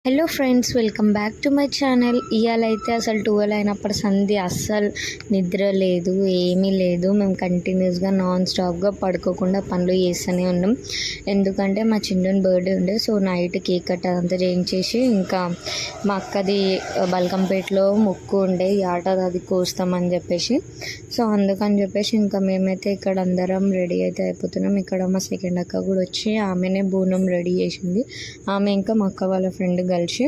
Hello friends, welcome back to my channel. ఇవాళ అయితే అసలు 12 అయినప్పటి సంధి అస్సలు నిద్ర లేదు, ఏమీ లేదు. మేము కంటిన్యూస్గా నాన్ స్టాప్గా పడుకోకుండా పనులు చేస్తూనే ఉన్నాం. ఎందుకంటే మా చిన్నోని బర్త్డే ఉండే, సో నైట్ కేక్ కట్ అదంతా చేయించేసి ఇంకా మా అక్కది బల్కంపేటలో మొక్కు ఉండే, ఈ ఆట అది కోస్తామని చెప్పేసి, సో అందుకని చెప్పేసి ఇంకా మేమైతే ఇక్కడ అందరం రెడీ అయితే అయిపోతున్నాం. ఇక్కడ మా సెకండ్ అక్క కూడా వచ్చి ఆమెనే బోనం రెడీ చేసింది. ఆమె ఇంకా మా అక్క వాళ్ళ ఫ్రెండ్ కలిసి,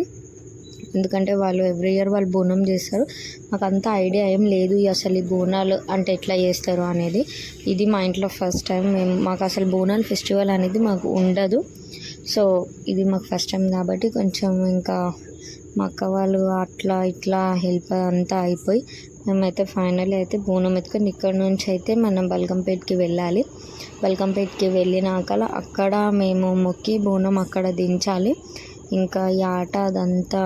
ఎందుకంటే వాళ్ళు ఎవ్రీ ఇయర్ వాళ్ళు బోనం చేస్తారు. మాకు అంత ఐడియా ఏం లేదు అసలు ఈ బోనాలు అంటే ఎట్లా చేస్తారు అనేది. ఇది మా ఇంట్లో ఫస్ట్ టైం. మాకు అసలు బోనాలు ఫెస్టివల్ అనేది మాకు ఉండదు. సో ఇది మాకు ఫస్ట్ టైం కాబట్టి కొంచెం ఇంకా మా అక్క వాళ్ళు అట్లా ఇట్లా హెల్ప్ అంతా అయిపోయి మేమైతే ఫైనల్ అయితే బోనం ఎత్తుకొని ఇక్కడ నుంచి అయితే మనం బల్కంపేటకి వెళ్ళాలి. బల్కంపేటకి వెళ్ళినాక అక్కడ మేము మొక్కి బోనం అక్కడ దించాలి. ఇంకా ఈ ఆట అదంతా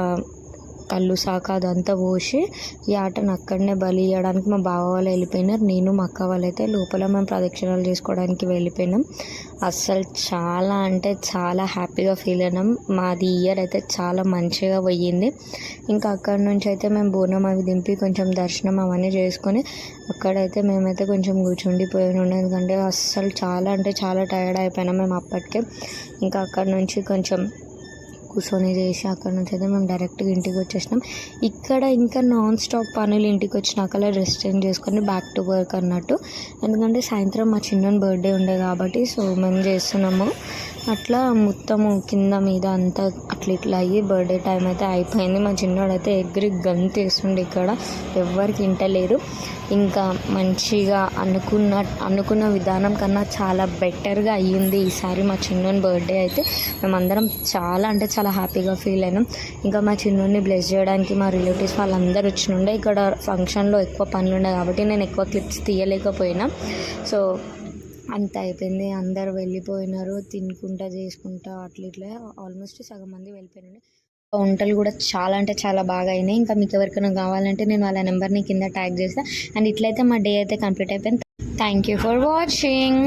కళ్ళు సాక అదంతా పోసి ఈ ఆటను అక్కడనే బలి ఇవ్వడానికి మా బావ వాళ్ళు వెళ్ళిపోయినారు. నేను మా అక్క వాళ్ళైతే లోపల మేము ప్రదక్షిణలు చేసుకోవడానికి వెళ్ళిపోయినాం. అస్సలు చాలా అంటే చాలా హ్యాపీగా ఫీల్ అయినాం. మాది ఇయర్ అయితే చాలా మంచిగా పోయింది. ఇంకా అక్కడ నుంచి అయితే మేము బోనం అవి దింపి కొంచెం దర్శనం అవన్నీ చేసుకొని అక్కడైతే మేమైతే కొంచెం కూర్చుండిపోయాను. ఎందుకంటే అస్సలు చాలా అంటే చాలా టైర్డ్ అయిపోయినాం మేము అప్పటికే. ఇంకా అక్కడ నుంచి కొంచెం కూర్చొని చేసి అక్కడ నుంచి అయితే మేము డైరెక్ట్గా ఇంటికి వచ్చేసినాం. ఇక్కడ ఇంకా నాన్ స్టాప్ పనులు, ఇంటికి వచ్చినాక రెస్ట్ చేంజ్ చేసుకొని బ్యాక్ టు వర్క్ అన్నట్టు. ఎందుకంటే సాయంత్రం మా చిన్నోని బర్త్డే ఉండే కాబట్టి సో మేము చేస్తున్నాము. అట్లా మొత్తము కింద మీద అంతా అట్లా ఇట్లా అయ్యి బర్త్డే టైం అయితే అయిపోయింది. మా చిన్నోడైతే ఎగిరి గంతేస్తుండే, ఇక్కడ ఎవ్వరికి ఇంటలేరు. ఇంకా మంచిగా అనుకున్న విధానం కన్నా చాలా బెటర్గా అయ్యింది ఈసారి మా చిన్నోని బర్త్డే అయితే. మేమందరం చాలా అంటే చాలా హ్యాపీగా ఫీల్ అయినాం. ఇంకా మా చిన్నోని బ్లెస్ చేయడానికి మా రిలేటివ్స్ వాళ్ళందరూ వచ్చినుండే. ఇక్కడ ఫంక్షన్లో ఎక్కువ పనులు ఉండే కాబట్టి నేను ఎక్కువ క్లిప్స్ తీయలేకపోయినా. సో అంత అయిపోయింది, అందరు వెళ్ళిపోయినారు. తినుకుంటా చేసుకుంటా అట్లా ఇట్లా ఆల్మోస్ట్ సగం మంది వెళ్ళిపోయినారు. వంటలు కూడా చాలా అంటే చాలా బాగా అయినాయి. ఇంకా మీకు ఎవరికైనా కావాలంటే నేను వాళ్ళ నెంబర్ని కింద ట్యాగ్ చేస్తాను. అండ్ ఇట్లయితే మా డే అయితే కంప్లీట్ అయిపోయింది. Thank you for watching.